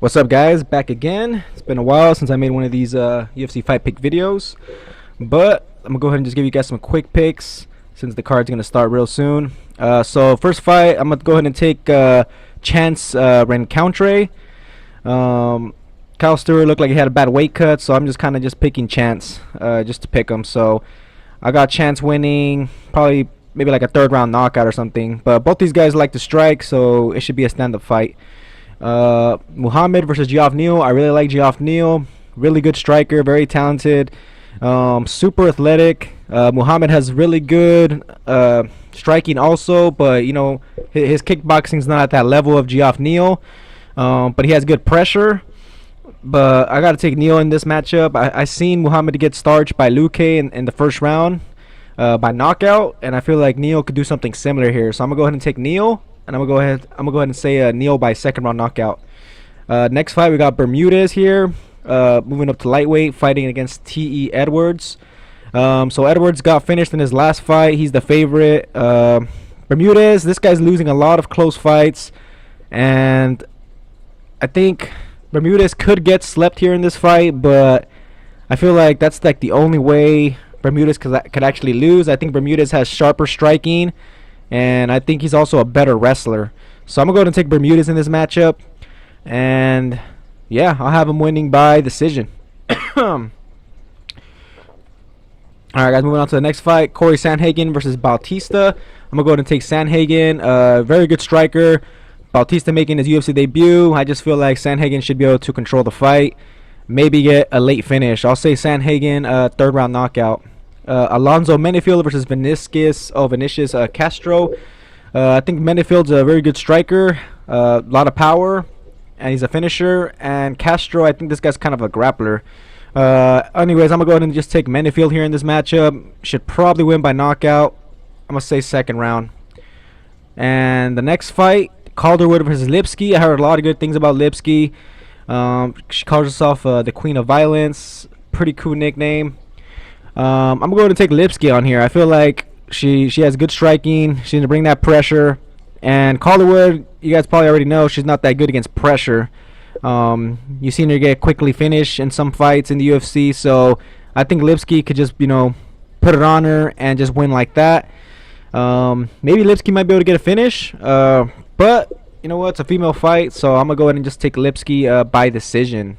What's up, guys? Back again. It's been a while since I made one of these UFC Fight Pick videos, but I'm gonna go ahead and just give you guys some quick picks since the card's gonna start real soon. So first fight, I'm gonna go ahead and take Chance Rencountre. Kyle Stewart looked like he had a bad weight cut, so I'm just kind of picking Chance just to pick him. So I got Chance winning, probably maybe like a third round knockout or something. But both these guys like to strike, so it should be a stand-up fight. Muhammad versus Geoff Neal. I really like Geoff Neal. Really good striker, very talented, super athletic. Muhammad has really good striking also, but you know his kickboxing's not at that level of Geoff Neal. But he has good pressure. But I gotta take Neal in this matchup. I seen Muhammad get starched by Luque in the first round by knockout, and I feel like Neal could do something similar here. So I'm gonna go ahead and take Neal. And I'm gonna go ahead and say Neal by second round knockout. Next fight we got Bermudez here, moving up to lightweight, fighting against T.E. Edwards. So Edwards got finished in his last fight. He's the favorite. Bermudez, this guy's losing a lot of close fights, and I think Bermudez could get slept here in this fight, but I feel like that's like the only way Bermudez could actually lose. I think Bermudez has sharper striking, and I think he's also a better wrestler. So I'm going to go ahead and take Bermudez in this matchup. And yeah, I'll have him winning by decision. Alright, guys, moving on to the next fight. Corey Sandhagen versus Bautista. I'm going to go ahead and take Sandhagen. Very good striker. Bautista making his UFC debut. I just feel like Sandhagen should be able to control the fight. Maybe get a late finish. I'll say Sandhagen, third round knockout. Alonzo Menifield versus Vinicius Castro. I think Menifield's a very good striker, a lot of power, and he's a finisher. And Castro, I think this guy's kind of a grappler. Anyways, I'm gonna go ahead and just take Menifield here in this matchup. Should probably win by knockout. I'm gonna say second round. And the next fight, Calderwood versus Lipski. I heard a lot of good things about Lipski. She calls herself the Queen of Violence. Pretty cool nickname. I'm going to take Lipski on here. I feel like she has good striking. She's going to bring that pressure. And Calderwood, you guys probably already know, she's not that good against pressure. You've seen her get quickly finished in some fights in the UFC. So I think Lipski could just, put it on her and just win like that. Maybe Lipski might be able to get a finish. But, you know what? It's a female fight. So I'm going to go ahead and just take Lipski by decision.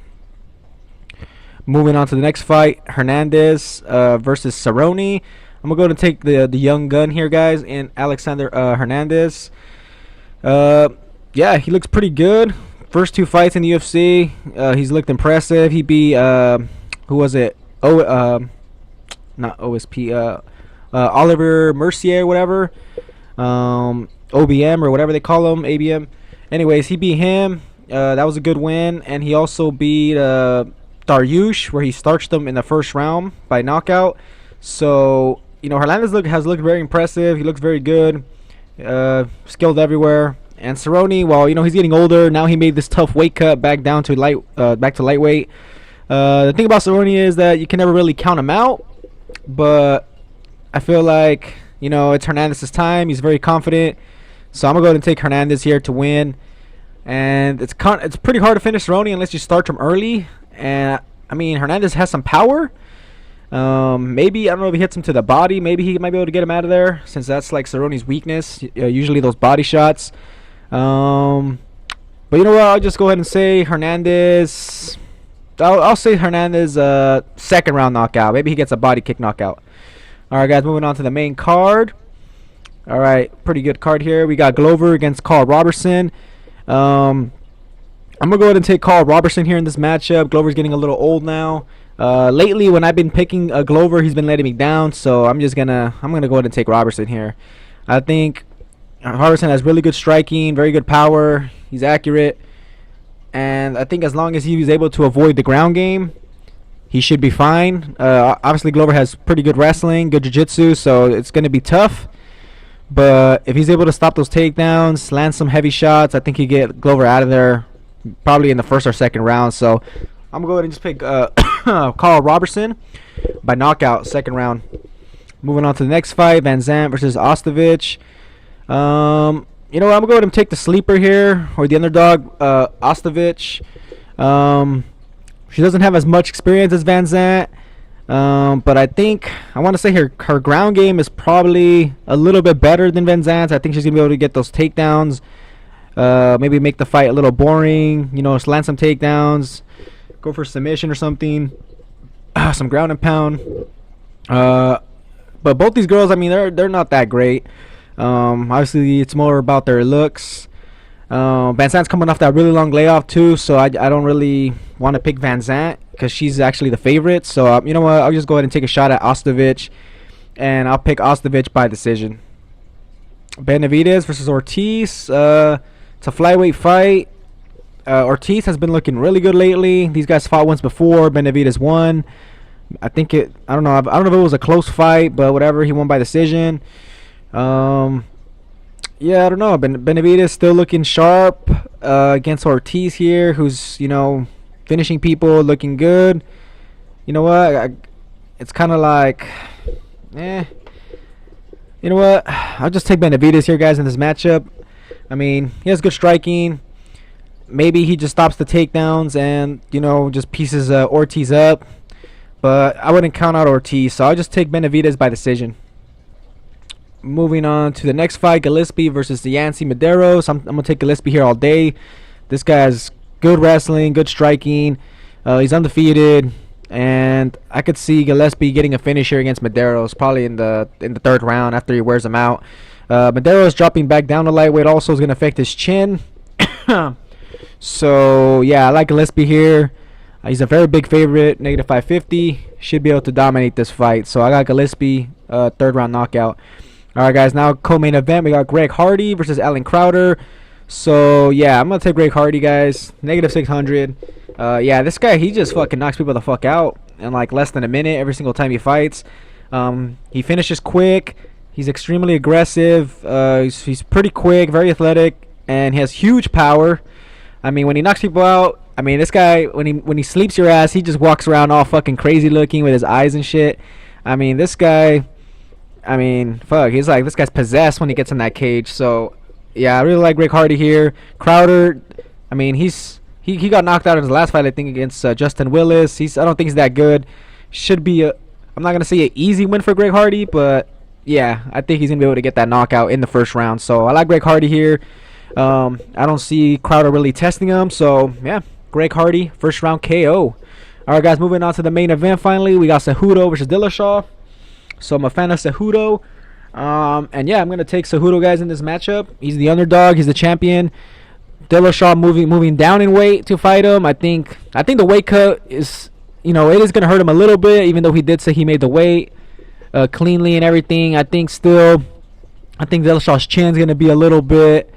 Moving on to the next fight, Hernandez versus Cerrone. I'm going to go ahead and take the young gun here, guys, in Alexander Hernandez. Yeah, he looks pretty good. First two fights in the UFC, he's looked impressive. He beat, who was it? Not OSP, Oliver Mercier or whatever. OBM or whatever they call him, ABM. Anyways, he beat him. That was a good win. And he also beat Dariush, where he starched him in the first round by knockout. So Hernandez has looked very impressive. He looks very good, skilled everywhere. And Cerrone, well, he's getting older now. He made this tough weight cut back down to lightweight. The thing about Cerrone is that you can never really count him out, but I feel like it's Hernandez's time. He's very confident, so I'm gonna go ahead and take Hernandez here to win. And it's pretty hard to finish Cerrone unless you start him early. And I mean, Hernandez has some power. Maybe, I don't know if he hits him to the body. Maybe he might be able to get him out of there, since that's like Cerrone's weakness. Usually those body shots. But you know what? I'll just go ahead and say Hernandez. I'll say Hernandez second round knockout. Maybe he gets a body kick knockout. All right, guys, moving on to the main card. All right, pretty good card here. We got Glover against Karl Roberson. I'm going to go ahead and take Karl Roberson here in this matchup. Glover's getting a little old now. Lately, when I've been picking Glover, he's been letting me down. So I'm going to go ahead and take Roberson here. I think Roberson has really good striking, very good power. He's accurate. And I think as long as he was able to avoid the ground game, he should be fine. Obviously, Glover has pretty good wrestling, good jiu-jitsu, so it's going to be tough. But if he's able to stop those takedowns, land some heavy shots, I think he get Glover out of there probably in the first or second round. So I'm going to go ahead and just pick Karl Roberson by knockout, second round. Moving on to the next fight, Vanzant versus Ostovich. You know what? I'm going to go ahead and take the sleeper here, or the underdog, Ostovich. She doesn't have as much experience as Vanzant. But I want to say her ground game is probably a little bit better than Vanzant's. I think she's gonna be able to get those takedowns. Maybe make the fight a little boring. You know, land some takedowns, go for submission or something. Some ground and pound. But both these girls, I mean, they're not that great. Obviously, it's more about their looks. Vanzant's coming off that really long layoff too, so I don't really want to pick Vanzant because she's actually the favorite. So you know what? I'll just go ahead and take a shot at Ostovich, and I'll pick Ostovich by decision. Benavidez versus Ortiz. It's a flyweight fight. Ortiz has been looking really good lately. These guys fought once before. Benavidez won. I don't know. I don't know if it was a close fight, but whatever. He won by decision. Yeah, I don't know. Benavidez still looking sharp against Ortiz here, who's, you know, finishing people, looking good. You know what? It's kind of like, you know what? I'll just take Benavidez here, guys, in this matchup. I mean, he has good striking. Maybe he just stops the takedowns and, you know, just pieces Ortiz up. But I wouldn't count out Ortiz, so I'll just take Benavidez by decision. Moving on to the next fight, Gillespie versus the Yancy Medeiros. I'm going to take Gillespie here all day. This guy has good wrestling, good striking. He's undefeated. And I could see Gillespie getting a finish here against Medeiros, probably in the third round after he wears him out. Medeiros dropping back down to lightweight also is going to affect his chin. So, yeah, I like Gillespie here. He's a very big favorite, negative 550. Should be able to dominate this fight. So I got Gillespie, third round knockout. Alright, guys, now co-main event. We got Greg Hardy versus Alan Crowder. So, yeah, I'm going to take Greg Hardy, guys. Negative 600. Yeah, this guy, he just fucking knocks people the fuck out in like less than a minute every single time he fights. He finishes quick. He's extremely aggressive. He's pretty quick, very athletic, and he has huge power. I mean, when he knocks people out, I mean, this guy, when he sleeps your ass, he just walks around all fucking crazy looking with his eyes and shit. I mean, this guy, I mean, fuck, he's like, this guy's possessed when he gets in that cage. So, yeah, I really like Greg Hardy here. Crowder, I mean, he got knocked out in his last fight, I think, against Justin Willis. I don't think he's that good. Should be I'm not gonna say an easy win for Greg Hardy, but yeah, I think he's gonna be able to get that knockout in the first round. So I like Greg Hardy here. I don't see Crowder really testing him. So yeah, Greg Hardy, first round KO. All right, guys, moving on to the main event. Finally, we got Cejudo versus Dillashaw. So I'm a fan of Cejudo. And yeah, I'm gonna take Cejudo, guys, in this matchup. He's the underdog. He's the champion. Dillashaw moving down in weight to fight him. I think the weight cut is, you know, it is gonna hurt him a little bit, even though he did say he made the weight cleanly and everything. I think Dillashaw's chin's gonna be a little bit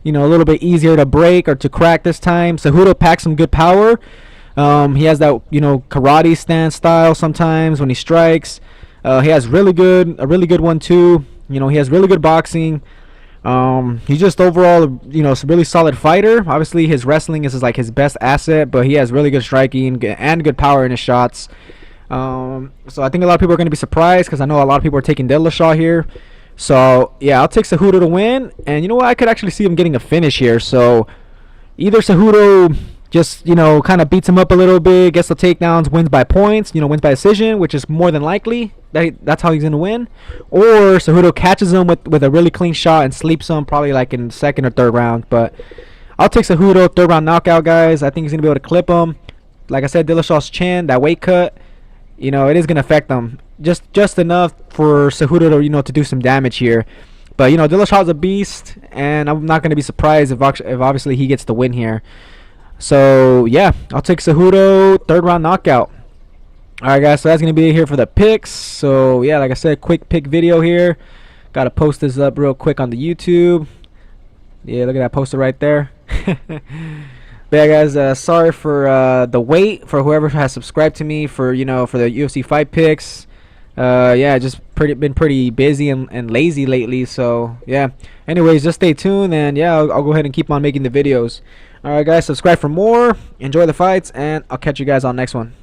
easier to break or to crack this time. Cejudo packs some good power. He has that, you know, karate stance style sometimes when he strikes. He has a really good one too. You know, he has really good boxing. He's just overall, you know, a really solid fighter. Obviously, his wrestling is like his best asset, but he has really good striking and good power in his shots. So I think a lot of people are going to be surprised because I know a lot of people are taking Dillashaw here. So yeah, I'll take Cejudo to win, and you know what? I could actually see him getting a finish here. So either Cejudo just, you know, kind of beats him up a little bit, gets the takedowns, wins by points, you know, wins by decision, which is more than likely. That's how he's going to win. Or Cejudo catches him with a really clean shot and sleeps him probably like in the second or third round. But I'll take Cejudo, third round knockout, guys. I think he's going to be able to clip him. Like I said, Dillashaw's chin, that weight cut, you know, it is going to affect him. Just enough for Cejudo to, you know, to do some damage here. But, you know, Dillashaw's a beast, and I'm not going to be surprised if obviously he gets the win here. So, yeah, I'll take Cejudo, third round knockout. Alright, guys, so that's going to be it here for the picks. So, yeah, like I said, quick pick video here. Got to post this up real quick on the YouTube. Yeah, look at that poster right there. But yeah, guys, sorry for the wait for whoever has subscribed to me for, you know, for the UFC fight picks. Yeah, just been pretty busy and lazy lately. So, yeah. Anyways, just stay tuned, and yeah, I'll go ahead and keep on making the videos. Alright, guys, subscribe for more. Enjoy the fights, and I'll catch you guys on next one.